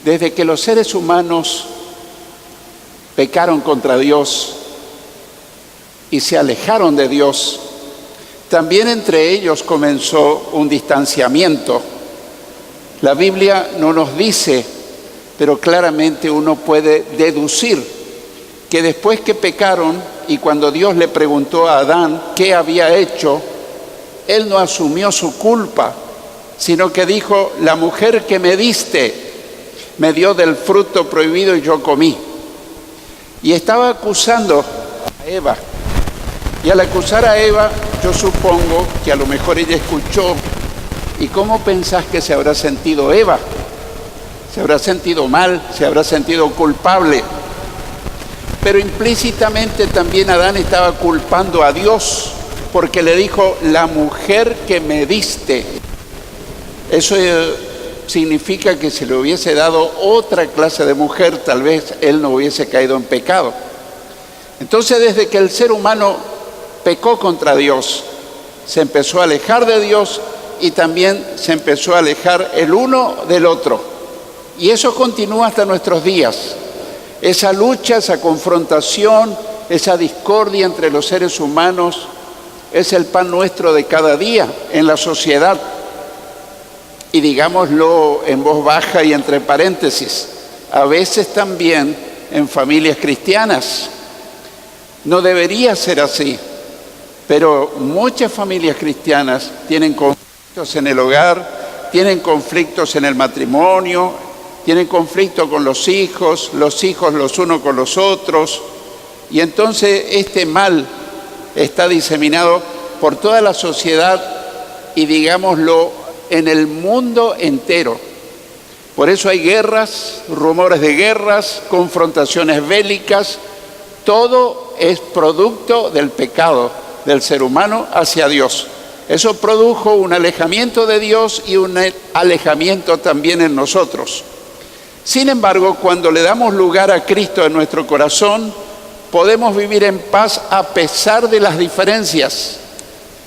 Desde que los seres humanos pecaron contra Dios y se alejaron de Dios, también entre ellos comenzó un distanciamiento. La Biblia no nos dice, pero claramente uno puede deducir que después que pecaron y cuando Dios le preguntó a Adán qué había hecho, él no asumió su culpa, sino que dijo: la mujer que me diste me dio del fruto prohibido y yo comí. Y estaba acusando a Eva. Y al acusar a Eva, yo supongo que a lo mejor ella escuchó. ¿Y cómo pensás que se habrá sentido Eva? Se habrá sentido mal, se habrá sentido culpable. Pero implícitamente también Adán estaba culpando a Dios, porque le dijo: la mujer que me diste. Eso significa que si le hubiese dado otra clase de mujer, tal vez él no hubiese caído en pecado. Entonces, desde que el ser humano pecó contra Dios, se empezó a alejar de Dios y también se empezó a alejar el uno del otro. Y eso continúa hasta nuestros días. Esa lucha, esa confrontación, esa discordia entre los seres humanos es el pan nuestro de cada día en la sociedad. Y digámoslo en voz baja y entre paréntesis, a veces también en familias cristianas. No debería ser así, pero muchas familias cristianas tienen conflictos en el hogar, tienen conflictos en el matrimonio, tienen conflicto con los hijos los unos con los otros, y entonces este mal está diseminado por toda la sociedad y digámoslo en el mundo entero. Por eso hay guerras, rumores de guerras, confrontaciones bélicas. Todo es producto del pecado del ser humano hacia Dios. Eso produjo un alejamiento de Dios y un alejamiento también en nosotros. Sin embargo, cuando le damos lugar a Cristo en nuestro corazón, podemos vivir en paz a pesar de las diferencias.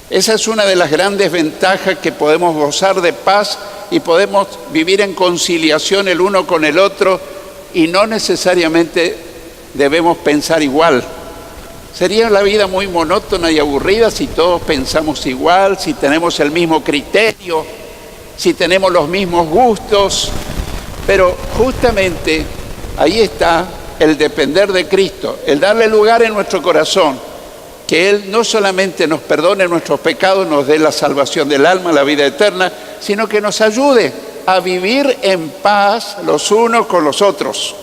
Esa es una de las grandes ventajas, que podemos gozar de paz y podemos vivir en conciliación el uno con el otro, y no necesariamente debemos pensar igual. Sería la vida muy monótona y aburrida si todos pensamos igual, si tenemos el mismo criterio, si tenemos los mismos gustos. Pero justamente ahí está el depender de Cristo, el darle lugar en nuestro corazón, que Él no solamente nos perdone nuestros pecados, nos dé la salvación del alma, la vida eterna, sino que nos ayude a vivir en paz los unos con los otros.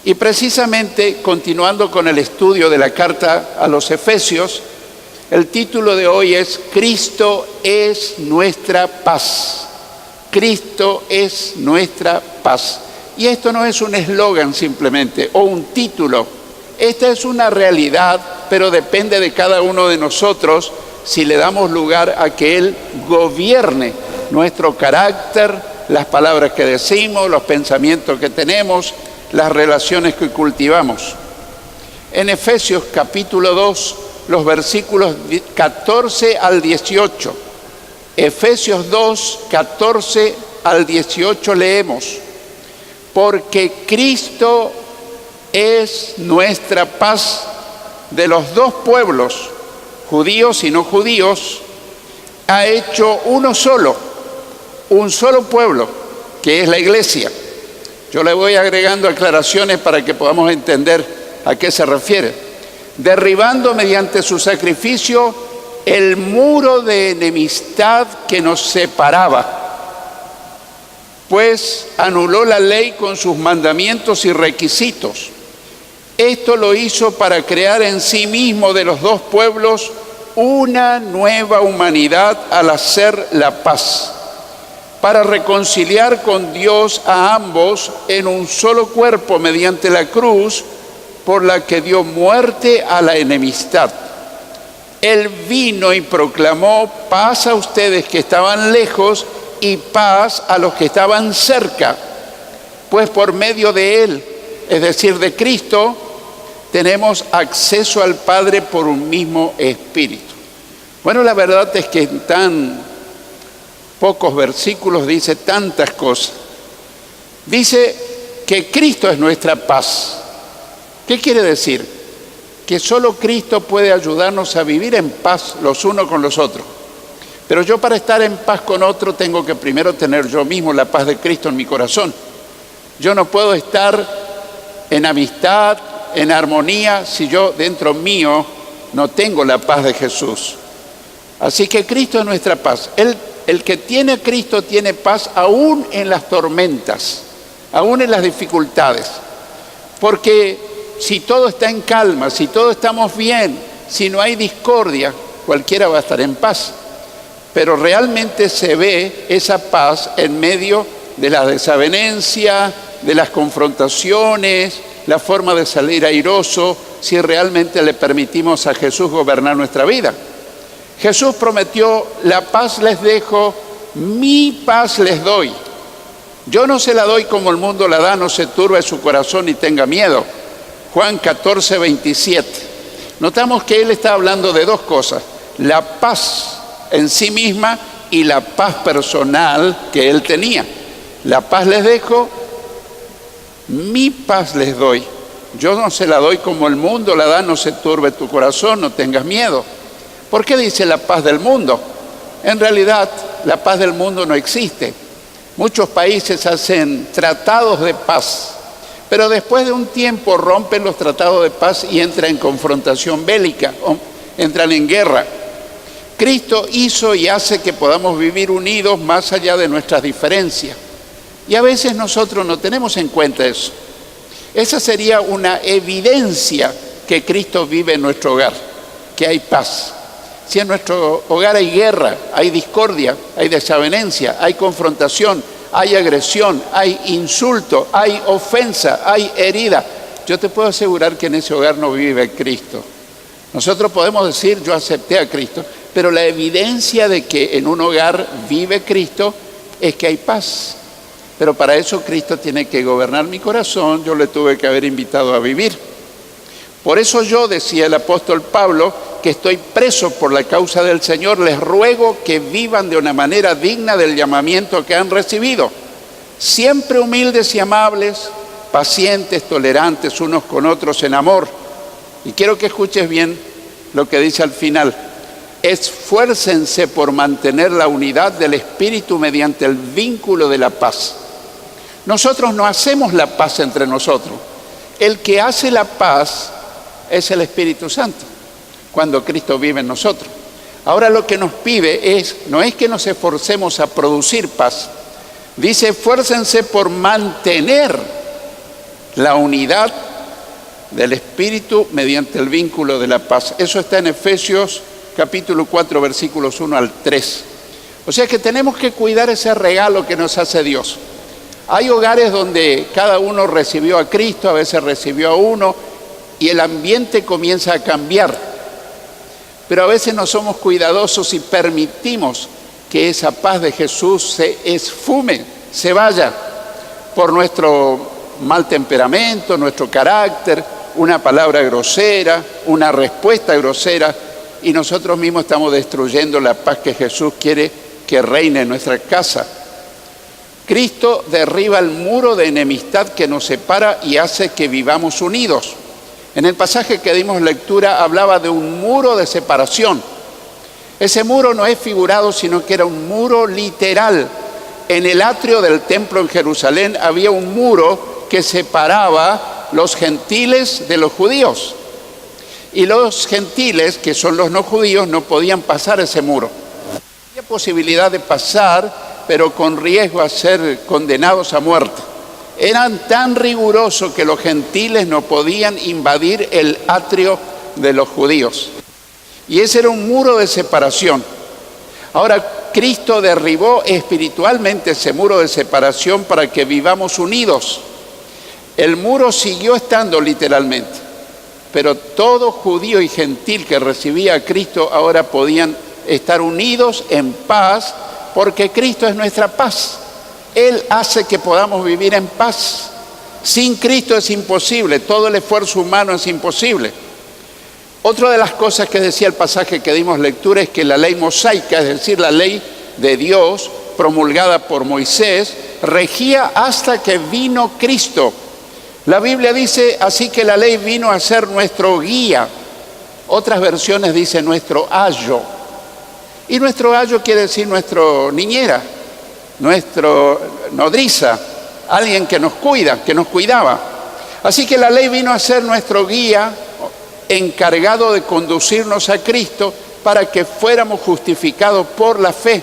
Y precisamente, continuando con el estudio de la carta a los Efesios, el título de hoy es Cristo es nuestra paz. Cristo es nuestra paz. Y esto no es un eslogan simplemente, o un título. Esta es una realidad, pero depende de cada uno de nosotros si le damos lugar a que Él gobierne nuestro carácter, las palabras que decimos, los pensamientos que tenemos, las relaciones que cultivamos. En Efesios capítulo 2, los versículos 14 al 18. Efesios 2, 14 al 18 leemos: porque Cristo es nuestra paz, de los dos pueblos, judíos y no judíos, ha hecho un solo pueblo, que es la iglesia. Yo le voy agregando aclaraciones para que podamos entender a qué se refiere. Derribando mediante su sacrificio el muro de enemistad que nos separaba, pues anuló la ley con sus mandamientos y requisitos. Esto lo hizo para crear en sí mismo de los dos pueblos una nueva humanidad al hacer la paz, para reconciliar con Dios a ambos en un solo cuerpo mediante la cruz, por la que dio muerte a la enemistad. Él vino y proclamó paz a ustedes que estaban lejos y paz a los que estaban cerca, pues por medio de Él, es decir, de Cristo, tenemos acceso al Padre por un mismo Espíritu. Bueno, la verdad es que en tan pocos versículos dice tantas cosas. Dice que Cristo es nuestra paz. ¿Qué quiere decir? Que solo Cristo puede ayudarnos a vivir en paz los unos con los otros. Pero yo, para estar en paz con otro, tengo que primero tener yo mismo la paz de Cristo en mi corazón. Yo no puedo estar en amistad, en armonía, si yo dentro mío no tengo la paz de Jesús. Así que Cristo es nuestra paz. El que tiene a Cristo tiene paz aún en las tormentas, aún en las dificultades. Porque si todo está en calma, si todos estamos bien, si no hay discordia, cualquiera va a estar en paz. Pero realmente se ve esa paz en medio de la desavenencia, de las confrontaciones, la forma de salir airoso, si realmente le permitimos a Jesús gobernar nuestra vida. Jesús prometió: la paz les dejo, mi paz les doy. Yo no se la doy como el mundo la da, no se turbe su corazón ni tenga miedo. Juan 14, 27. Notamos que él está hablando de dos cosas: la paz en sí misma y la paz personal que él tenía. La paz les dejo, mi paz les doy. Yo no se la doy como el mundo la da, no se turbe tu corazón, no tengas miedo. ¿Por qué dice la paz del mundo? En realidad, la paz del mundo no existe. Muchos países hacen tratados de paz, pero después de un tiempo rompen los tratados de paz y entran en confrontación bélica, entran en guerra. Cristo hizo y hace que podamos vivir unidos más allá de nuestras diferencias. Y a veces nosotros no tenemos en cuenta eso. Esa sería una evidencia que Cristo vive en nuestro hogar, que hay paz. Si en nuestro hogar hay guerra, hay discordia, hay desavenencia, hay confrontación, hay agresión, hay insulto, hay ofensa, hay herida, yo te puedo asegurar que en ese hogar no vive Cristo. Nosotros podemos decir: yo acepté a Cristo, pero la evidencia de que en un hogar vive Cristo es que hay paz. Pero para eso Cristo tiene que gobernar mi corazón, yo le tuve que haber invitado a vivir. Por eso yo, decía el apóstol Pablo, que estoy preso por la causa del Señor, les ruego que vivan de una manera digna del llamamiento que han recibido, siempre humildes y amables, pacientes, tolerantes unos con otros en amor. Y quiero que escuches bien lo que dice al final: esfuércense por mantener la unidad del Espíritu mediante el vínculo de la paz. Nosotros no hacemos la paz entre nosotros. El que hace la paz es el Espíritu Santo, cuando Cristo vive en nosotros. Ahora lo que nos pide no es que nos esforcemos a producir paz. Dice: esfuércense por mantener la unidad del Espíritu mediante el vínculo de la paz. Eso está en Efesios capítulo 4, versículos 1 al 3. O sea que tenemos que cuidar ese regalo que nos hace Dios. Hay hogares donde cada uno recibió a Cristo, a veces recibió a uno, y el ambiente comienza a cambiar. Pero a veces no somos cuidadosos y permitimos que esa paz de Jesús se esfume, se vaya por nuestro mal temperamento, nuestro carácter, una palabra grosera, una respuesta grosera, y nosotros mismos estamos destruyendo la paz que Jesús quiere que reine en nuestra casa. Cristo derriba el muro de enemistad que nos separa y hace que vivamos unidos. En el pasaje que dimos lectura hablaba de un muro de separación. Ese muro no es figurado, sino que era un muro literal. En el atrio del templo en Jerusalén había un muro que separaba los gentiles de los judíos. Y los gentiles, que son los no judíos, no podían pasar ese muro. Había posibilidad de pasar, pero con riesgo a ser condenados a muerte. Eran tan rigurosos que los gentiles no podían invadir el atrio de los judíos. Y ese era un muro de separación. Ahora, Cristo derribó espiritualmente ese muro de separación para que vivamos unidos. El muro siguió estando literalmente, pero todo judío y gentil que recibía a Cristo ahora podían estar unidos en paz, porque Cristo es nuestra paz. Él hace que podamos vivir en paz. Sin Cristo es imposible, todo el esfuerzo humano es imposible. Otra de las cosas que decía el pasaje que dimos lectura es que la ley mosaica, es decir, la ley de Dios promulgada por Moisés, regía hasta que vino Cristo. La Biblia dice así que la ley vino a ser nuestro guía. Otras versiones dicen nuestro ayo. Y nuestro ayo quiere decir nuestro niñera, nuestro nodriza, alguien que nos cuida, que nos cuidaba. Así que la ley vino a ser nuestro guía, encargado de conducirnos a Cristo para que fuéramos justificados por la fe.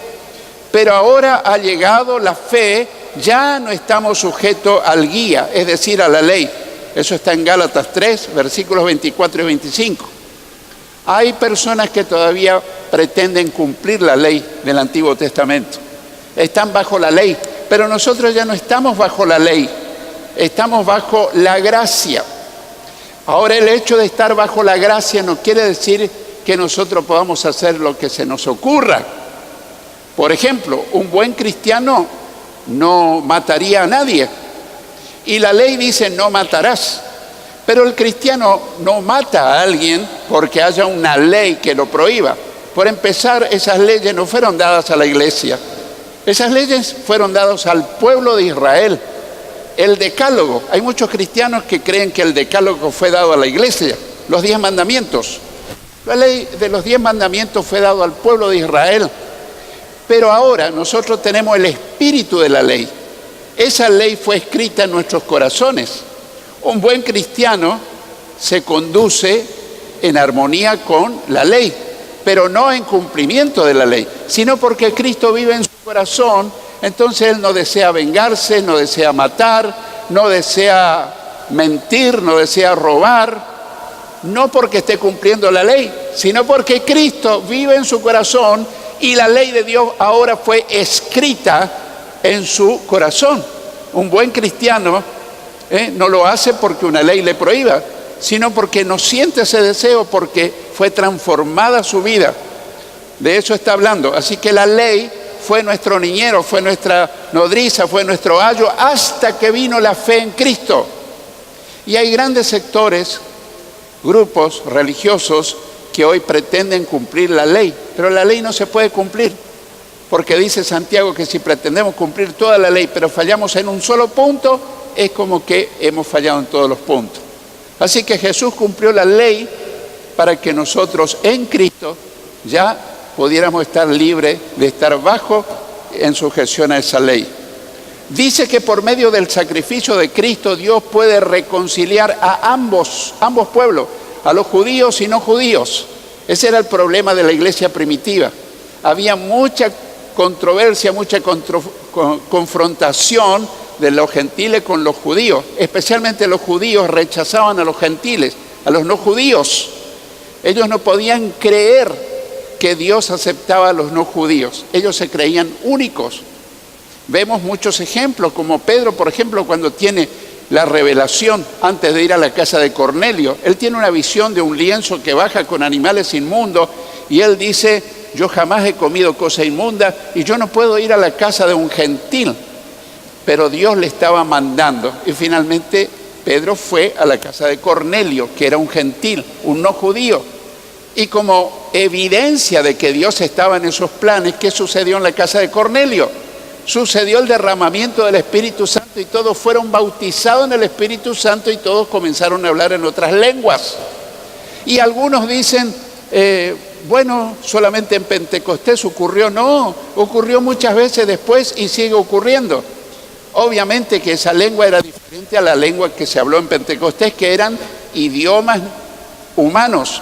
Pero ahora ha llegado la fe, ya no estamos sujetos al guía, es decir, a la ley. Eso está en Gálatas 3, versículos 24 y 25. Hay personas que todavía pretenden cumplir la ley del Antiguo Testamento. Están bajo la ley, pero nosotros ya no estamos bajo la ley, estamos bajo la gracia. Ahora, el hecho de estar bajo la gracia no quiere decir que nosotros podamos hacer lo que se nos ocurra. Por ejemplo, un buen cristiano no mataría a nadie. Y la ley dice no matarás. Pero el cristiano no mata a alguien porque haya una ley que lo prohíba. Por empezar, esas leyes no fueron dadas a la iglesia. Esas leyes fueron dadas al pueblo de Israel. El decálogo. Hay muchos cristianos que creen que el decálogo fue dado a la iglesia. Los 10 mandamientos. La ley de los 10 mandamientos fue dado al pueblo de Israel. Pero ahora nosotros tenemos el espíritu de la ley. Esa ley fue escrita en nuestros corazones. Un buen cristiano se conduce en armonía con la ley, pero no en cumplimiento de la ley, sino porque Cristo vive en su corazón. Entonces él no desea vengarse, no desea matar, no desea mentir, no desea robar, no porque esté cumpliendo la ley, sino porque Cristo vive en su corazón y la ley de Dios ahora fue escrita en su corazón. Un buen cristiano no lo hace porque una ley le prohíba, sino porque no siente ese deseo, porque fue transformada su vida. De eso está hablando. Así que la ley fue nuestro niñero, fue nuestra nodriza, fue nuestro ayo, hasta que vino la fe en Cristo. Y hay grandes sectores, grupos religiosos que hoy pretenden cumplir la ley, pero la ley no se puede cumplir, porque dice Santiago que si pretendemos cumplir toda la ley, pero fallamos en un solo punto, es como que hemos fallado en todos los puntos. Así que Jesús cumplió la ley para que nosotros en Cristo ya pudiéramos estar libres de estar bajo en sujeción a esa ley. Dice que por medio del sacrificio de Cristo Dios puede reconciliar a ambos pueblos, a los judíos y no judíos. Ese era el problema de la iglesia primitiva. Había mucha controversia, mucha confrontación de los gentiles con los judíos. Especialmente los judíos rechazaban a los gentiles, a los no judíos. Ellos no podían creer que Dios aceptaba a los no judíos. Ellos se creían únicos. Vemos muchos ejemplos, como Pedro, por ejemplo, cuando tiene la revelación antes de ir a la casa de Cornelio. Él tiene una visión de un lienzo que baja con animales inmundos y él dice: yo jamás he comido cosa inmunda y yo no puedo ir a la casa de un gentil. Pero Dios le estaba mandando y finalmente Pedro fue a la casa de Cornelio, que era un gentil, un no judío. Y como evidencia de que Dios estaba en esos planes, ¿qué sucedió en la casa de Cornelio? Sucedió el derramamiento del Espíritu Santo y todos fueron bautizados en el Espíritu Santo y todos comenzaron a hablar en otras lenguas. Y algunos dicen, bueno, solamente en Pentecostés ocurrió. No, ocurrió muchas veces después y sigue ocurriendo. Obviamente que esa lengua era diferente a la lengua que se habló en Pentecostés, que eran idiomas humanos.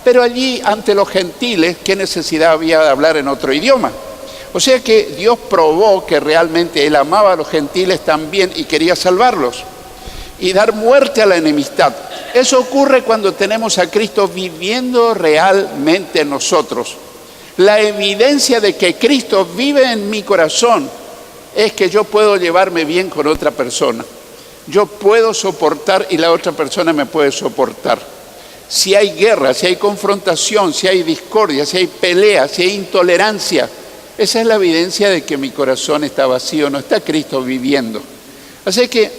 Pero allí, ante los gentiles, ¿qué necesidad había de hablar en otro idioma? O sea que Dios probó que realmente Él amaba a los gentiles también y quería salvarlos y dar muerte a la enemistad. Eso ocurre cuando tenemos a Cristo viviendo realmente en nosotros. La evidencia de que Cristo vive en mi corazón es que yo puedo llevarme bien con otra persona. Yo puedo soportar y la otra persona me puede soportar. Si hay guerra, si hay confrontación, si hay discordia, si hay pelea, si hay intolerancia, esa es la evidencia de que mi corazón está vacío, no está Cristo viviendo. Así que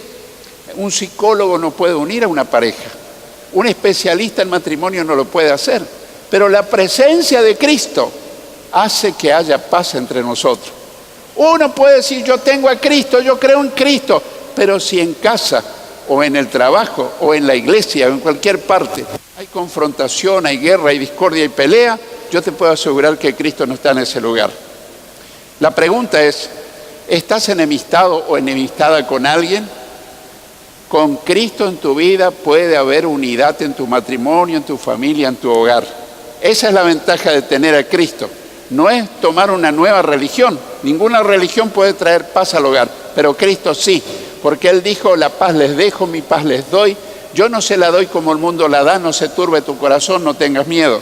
un psicólogo no puede unir a una pareja. Un especialista en matrimonio no lo puede hacer. Pero la presencia de Cristo hace que haya paz entre nosotros. Uno puede decir, yo tengo a Cristo, yo creo en Cristo, pero si en casa o en el trabajo o en la iglesia o en cualquier parte hay confrontación, hay guerra, hay discordia y pelea, yo te puedo asegurar que Cristo no está en ese lugar. La pregunta es, ¿estás enemistado o enemistada con alguien? Con Cristo en tu vida puede haber unidad en tu matrimonio, en tu familia, en tu hogar. Esa es la ventaja de tener a Cristo. No es tomar una nueva religión. Ninguna religión puede traer paz al hogar, pero Cristo sí, porque Él dijo, la paz les dejo, mi paz les doy. Yo no se la doy como el mundo la da, no se turbe tu corazón, no tengas miedo.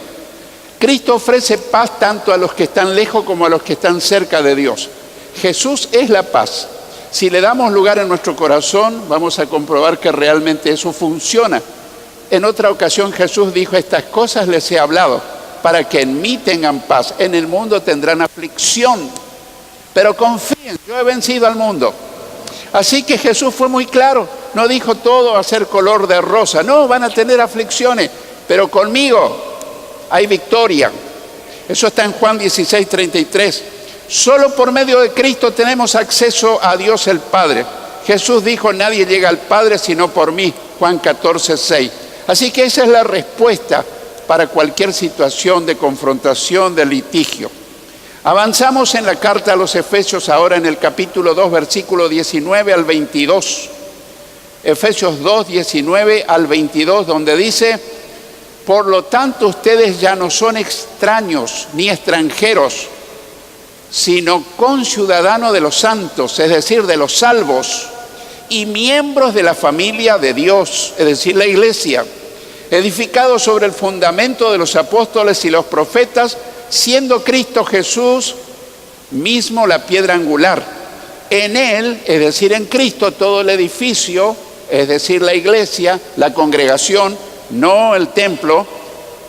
Cristo ofrece paz tanto a los que están lejos como a los que están cerca de Dios. Jesús es la paz. Si le damos lugar en nuestro corazón, vamos a comprobar que realmente eso funciona. En otra ocasión Jesús dijo, estas cosas les he hablado para que en mí tengan paz. En el mundo tendrán aflicción, pero confíen, yo he vencido al mundo. Así que Jesús fue muy claro, no dijo todo va a ser color de rosa. No, van a tener aflicciones, pero conmigo hay victoria. Eso está en Juan 16:33. Solo por medio de Cristo tenemos acceso a Dios el Padre. Jesús dijo, nadie llega al Padre sino por mí, Juan 14:6. Así que esa es la respuesta para cualquier situación de confrontación, de litigio. Avanzamos en la carta a los Efesios ahora en el capítulo 2, versículo 19 al 22. Efesios 2, 19 al 22, donde dice, por lo tanto ustedes ya no son extraños ni extranjeros, sino conciudadanos de los santos, es decir, de los salvos, y miembros de la familia de Dios, es decir, la iglesia, edificados sobre el fundamento de los apóstoles y los profetas, siendo Cristo Jesús mismo la piedra angular. En Él, es decir, en Cristo, todo el edificio, es decir, la iglesia, la congregación, no el templo,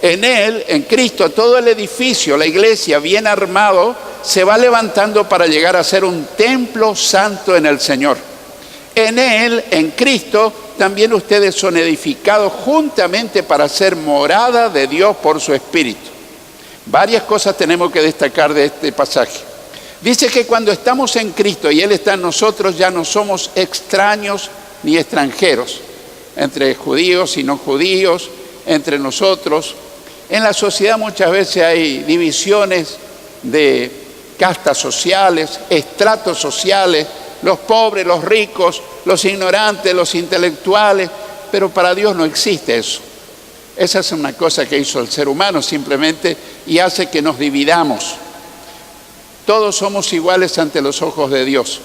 en Él, en Cristo, todo el edificio, la iglesia bien armado, se va levantando para llegar a ser un templo santo en el Señor. En Él, en Cristo, también ustedes son edificados juntamente para ser morada de Dios por su Espíritu. Varias cosas tenemos que destacar de este pasaje. Dice que cuando estamos en Cristo y Él está en nosotros, ya no somos extraños ni extranjeros, entre judíos y no judíos, entre nosotros. En la sociedad muchas veces hay divisiones de castas sociales, estratos sociales, los pobres, los ricos, los ignorantes, los intelectuales, pero para Dios no existe eso. Esa es una cosa que hizo el ser humano simplemente y hace que nos dividamos. Todos somos iguales ante los ojos de Dios.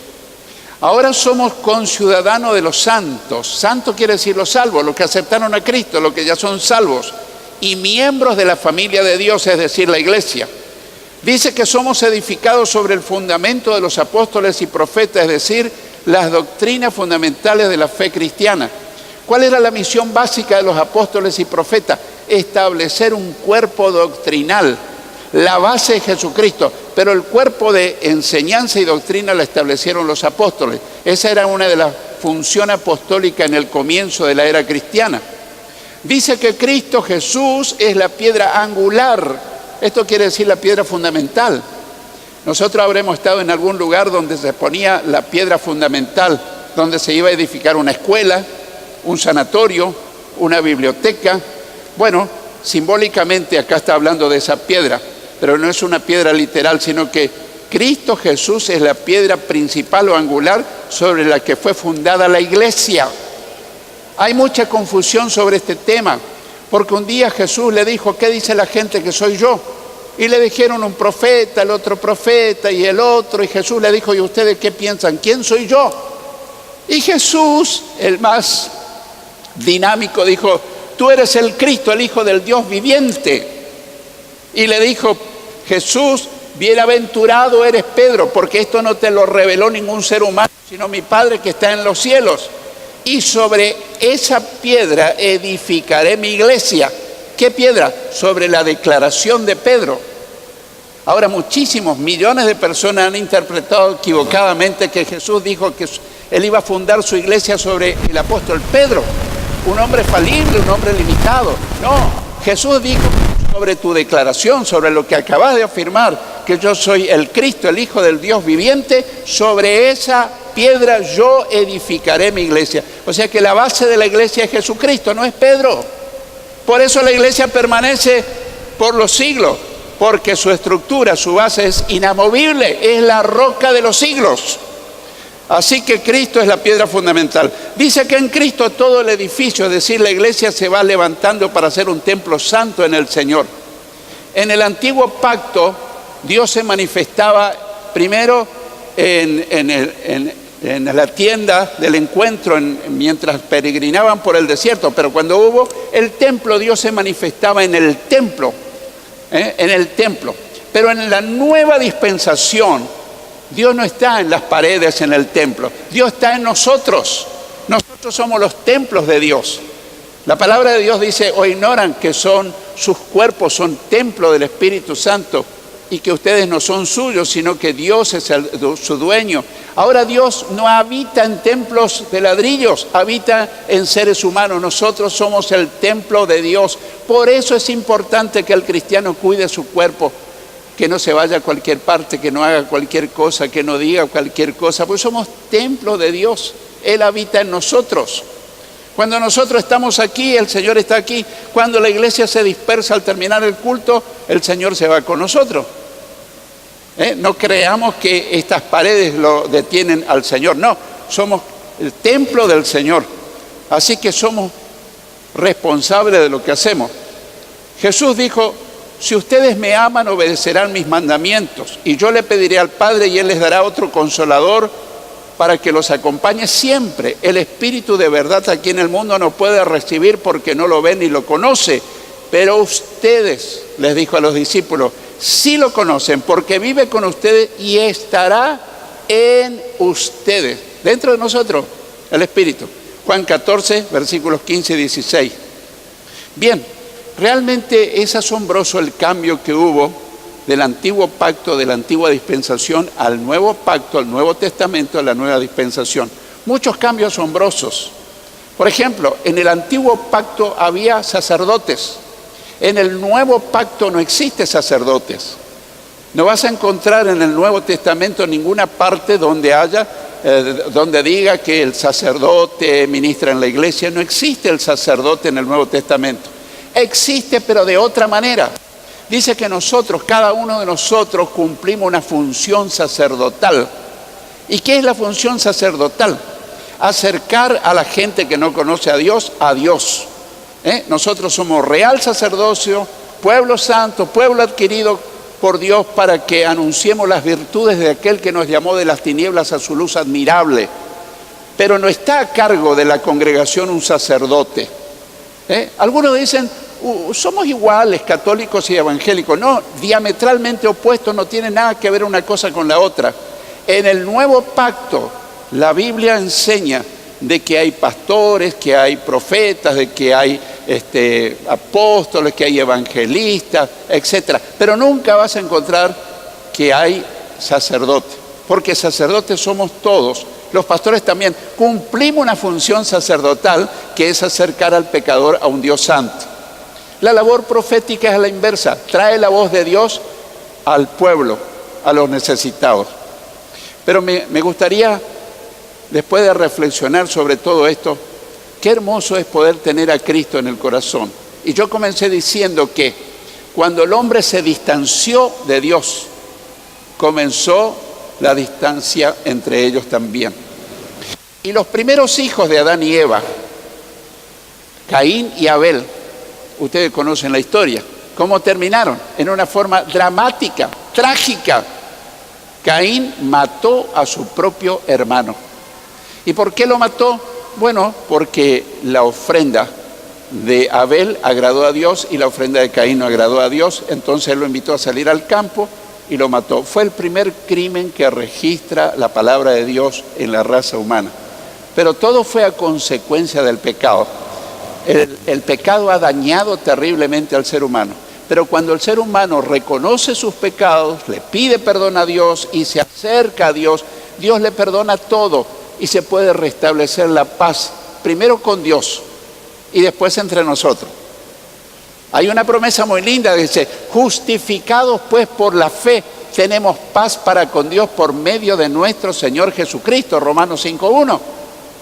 Ahora somos conciudadanos de los santos. Santo quiere decir los salvos, los que aceptaron a Cristo, los que ya son salvos. Y miembros de la familia de Dios, es decir, la iglesia. Dice que somos edificados sobre el fundamento de los apóstoles y profetas, es decir, las doctrinas fundamentales de la fe cristiana. ¿Cuál era la misión básica de los apóstoles y profetas? Establecer un cuerpo doctrinal, la base de Jesucristo, pero el cuerpo de enseñanza y doctrina la establecieron los apóstoles. Esa era una de las funciones apostólicas en el comienzo de la era cristiana. Dice que Cristo Jesús es la piedra angular. Esto quiere decir la piedra fundamental. Nosotros habremos estado en algún lugar donde se ponía la piedra fundamental, donde se iba a edificar una escuela, un sanatorio, una biblioteca. Bueno, simbólicamente acá está hablando de esa piedra, pero no es una piedra literal, sino que Cristo Jesús es la piedra principal o angular sobre la que fue fundada la iglesia. Hay mucha confusión sobre este tema, porque un día Jesús le dijo, ¿qué dice la gente que soy yo? Y le dijeron un profeta, el otro profeta y el otro, y Jesús le dijo, ¿y ustedes qué piensan? ¿Quién soy yo? Y Jesús, el más dinámico, dijo, tú eres el Cristo, el Hijo del Dios viviente. Y le dijo Jesús, bienaventurado eres Pedro, porque esto no te lo reveló ningún ser humano, sino mi Padre que está en los cielos. Y sobre esa piedra edificaré mi iglesia. ¿Qué piedra? Sobre la declaración de Pedro. Ahora muchísimos, millones de personas han interpretado equivocadamente que Jesús dijo que Él iba a fundar su iglesia sobre el apóstol Pedro, un hombre falible, un hombre limitado. No, Jesús dijo sobre tu declaración, sobre lo que acabas de afirmar, que yo soy el Cristo, el Hijo del Dios viviente, sobre esa piedra yo edificaré mi iglesia. O sea que la base de la iglesia es Jesucristo, no es Pedro. Por eso la iglesia permanece por los siglos, porque su estructura, su base es inamovible, es la roca de los siglos. Así que Cristo es la piedra fundamental. Dice que en Cristo todo el edificio, es decir, la iglesia se va levantando para ser un templo santo en el Señor. En el antiguo pacto, Dios se manifestaba primero en la tienda del encuentro mientras peregrinaban por el desierto, pero cuando hubo el templo, Dios se manifestaba en el templo, Pero en la nueva dispensación, Dios no está en las paredes, en el templo. Dios está en nosotros. Nosotros somos los templos de Dios. La palabra de Dios dice, o ignoran que sus cuerpos son templo del Espíritu Santo y que ustedes no son suyos, sino que Dios es su dueño. Ahora Dios no habita en templos de ladrillos, habita en seres humanos. Nosotros somos el templo de Dios. Por eso es importante que el cristiano cuide su cuerpo, que no se vaya a cualquier parte, que no haga cualquier cosa, que no diga cualquier cosa, pues somos templo de Dios. Él habita en nosotros. Cuando nosotros estamos aquí, el Señor está aquí. Cuando la iglesia se dispersa al terminar el culto, el Señor se va con nosotros. No creamos que estas paredes lo detienen al Señor. No, somos el templo del Señor. Así que somos responsables de lo que hacemos. Jesús dijo, si ustedes me aman, obedecerán mis mandamientos. Y yo le pediré al Padre y Él les dará otro consolador para que los acompañe siempre. El Espíritu de verdad aquí en el mundo no puede recibir porque no lo ve ni lo conoce. Pero ustedes, les dijo a los discípulos, sí lo conocen porque vive con ustedes y estará en ustedes. Dentro de nosotros, el Espíritu. Juan 14, versículos 15 y 16. Bien, realmente es asombroso el cambio que hubo del antiguo pacto, de la antigua dispensación al nuevo pacto, al Nuevo Testamento, a la nueva dispensación. Muchos cambios asombrosos. Por ejemplo, en el antiguo pacto había sacerdotes. En el nuevo pacto no existe sacerdotes. No vas a encontrar en el Nuevo Testamento ninguna parte donde diga que el sacerdote ministra en la iglesia. No existe el sacerdote en el Nuevo Testamento. Existe, pero de otra manera. Dice que nosotros, cada uno de nosotros, cumplimos una función sacerdotal. ¿Y qué es la función sacerdotal? Acercar a la gente que no conoce a Dios. Nosotros somos real sacerdocio, pueblo santo, pueblo adquirido por Dios para que anunciemos las virtudes de aquel que nos llamó de las tinieblas a su luz admirable. Pero no está a cargo de la congregación un sacerdote. Algunos dicen, somos iguales, católicos y evangélicos. No, diametralmente opuestos, no tiene nada que ver una cosa con la otra. En el nuevo pacto, la Biblia enseña de que hay pastores, que hay profetas, de que hay apóstoles, que hay evangelistas, etc. Pero nunca vas a encontrar que hay sacerdotes, porque sacerdotes somos todos. Los pastores también cumplimos una función sacerdotal que es acercar al pecador a un Dios santo. La labor profética es la inversa, trae la voz de Dios al pueblo, a los necesitados. Pero me gustaría, después de reflexionar sobre todo esto, qué hermoso es poder tener a Cristo en el corazón. Y yo comencé diciendo que cuando el hombre se distanció de Dios, comenzó la distancia entre ellos también. Y los primeros hijos de Adán y Eva, Caín y Abel, ustedes conocen la historia, ¿cómo terminaron? En una forma dramática, trágica. Caín mató a su propio hermano. ¿Y por qué lo mató? Bueno, porque la ofrenda de Abel agradó a Dios y la ofrenda de Caín no agradó a Dios. Entonces él lo invitó a salir al campo y lo mató. Fue el primer crimen que registra la palabra de Dios en la raza humana. Pero todo fue a consecuencia del pecado. El pecado ha dañado terriblemente al ser humano. Pero cuando el ser humano reconoce sus pecados, le pide perdón a Dios y se acerca a Dios, Dios le perdona todo y se puede restablecer la paz, primero con Dios y después entre nosotros. Hay una promesa muy linda que dice, justificados pues por la fe, tenemos paz para con Dios por medio de nuestro Señor Jesucristo, Romanos 5:1.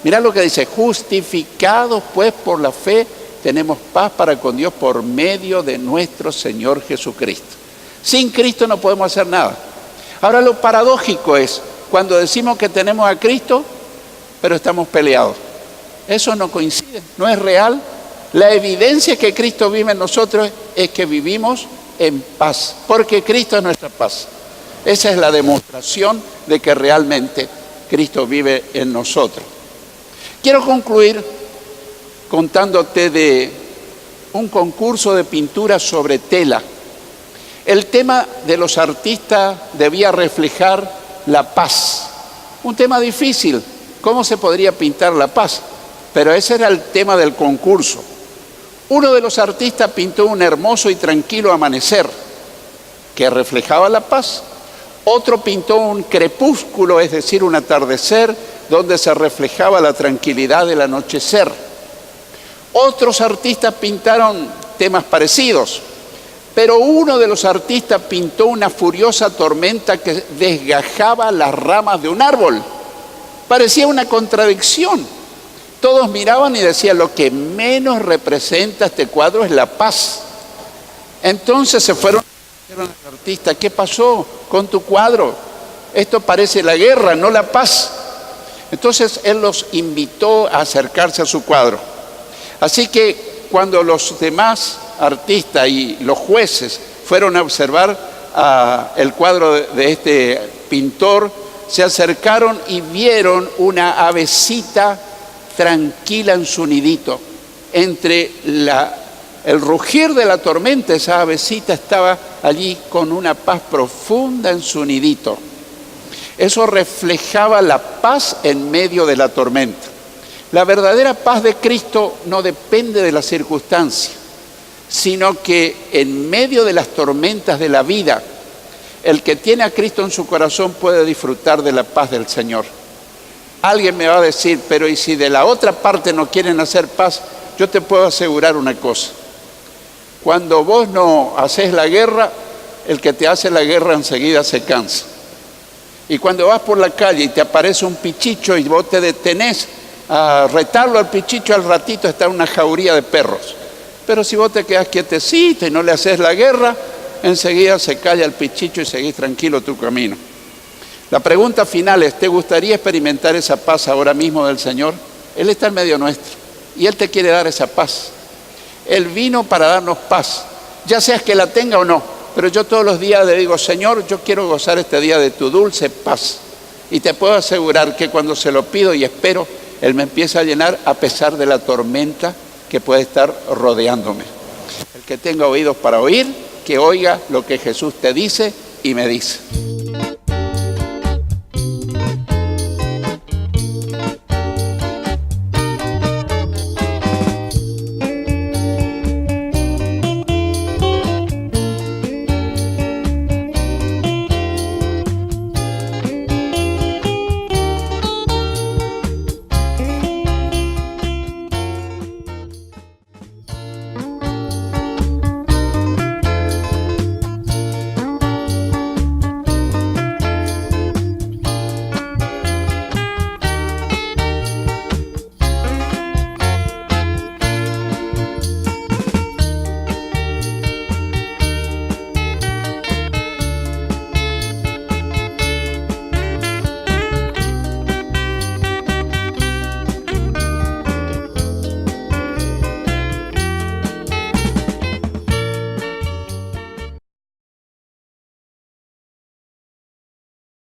Mirá lo que dice, justificados pues por la fe, tenemos paz para con Dios por medio de nuestro Señor Jesucristo. Sin Cristo no podemos hacer nada. Ahora lo paradójico es, cuando decimos que tenemos a Cristo, pero estamos peleados. Eso no coincide, no es real. La evidencia que Cristo vive en nosotros es que vivimos en paz, porque Cristo es nuestra paz. Esa es la demostración de que realmente Cristo vive en nosotros. Quiero concluir contándote de un concurso de pintura sobre tela. El tema de los artistas debía reflejar la paz. Un tema difícil, ¿cómo se podría pintar la paz? Pero ese era el tema del concurso. Uno de los artistas pintó un hermoso y tranquilo amanecer que reflejaba la paz. Otro pintó un crepúsculo, es decir, un atardecer, donde se reflejaba la tranquilidad del anochecer. Otros artistas pintaron temas parecidos, pero uno de los artistas pintó una furiosa tormenta que desgajaba las ramas de un árbol. Parecía una contradicción. Todos miraban y decían, lo que menos representa este cuadro es la paz. Entonces se fueron al artista, ¿qué pasó con tu cuadro? Esto parece la guerra, no la paz. Entonces él los invitó a acercarse a su cuadro. Así que cuando los demás artistas y los jueces fueron a observar el cuadro de este pintor, se acercaron y vieron una avecita tranquila en su nidito. Entre el rugir de la tormenta, esa avecita estaba allí con una paz profunda en su nidito. Eso reflejaba la paz en medio de la tormenta. La verdadera paz de Cristo no depende de las circunstancias, sino que en medio de las tormentas de la vida, el que tiene a Cristo en su corazón puede disfrutar de la paz del Señor. Alguien me va a decir, pero ¿y si de la otra parte no quieren hacer paz? Yo te puedo asegurar una cosa. Cuando vos no haces la guerra, el que te hace la guerra enseguida se cansa. Y cuando vas por la calle y te aparece un pichicho y vos te detenés a retarlo al pichicho, al ratito está en una jauría de perros. Pero si vos te quedás quietecito y no le haces la guerra, enseguida se calla el pichicho y seguís tranquilo tu camino. La pregunta final es, ¿te gustaría experimentar esa paz ahora mismo del Señor? Él está en medio nuestro y Él te quiere dar esa paz. Él vino para darnos paz, ya seas que la tenga o no. Pero yo todos los días le digo, Señor, yo quiero gozar este día de tu dulce paz. Y te puedo asegurar que cuando se lo pido y espero, Él me empieza a llenar a pesar de la tormenta que puede estar rodeándome. El que tenga oídos para oír, que oiga lo que Jesús te dice y me dice.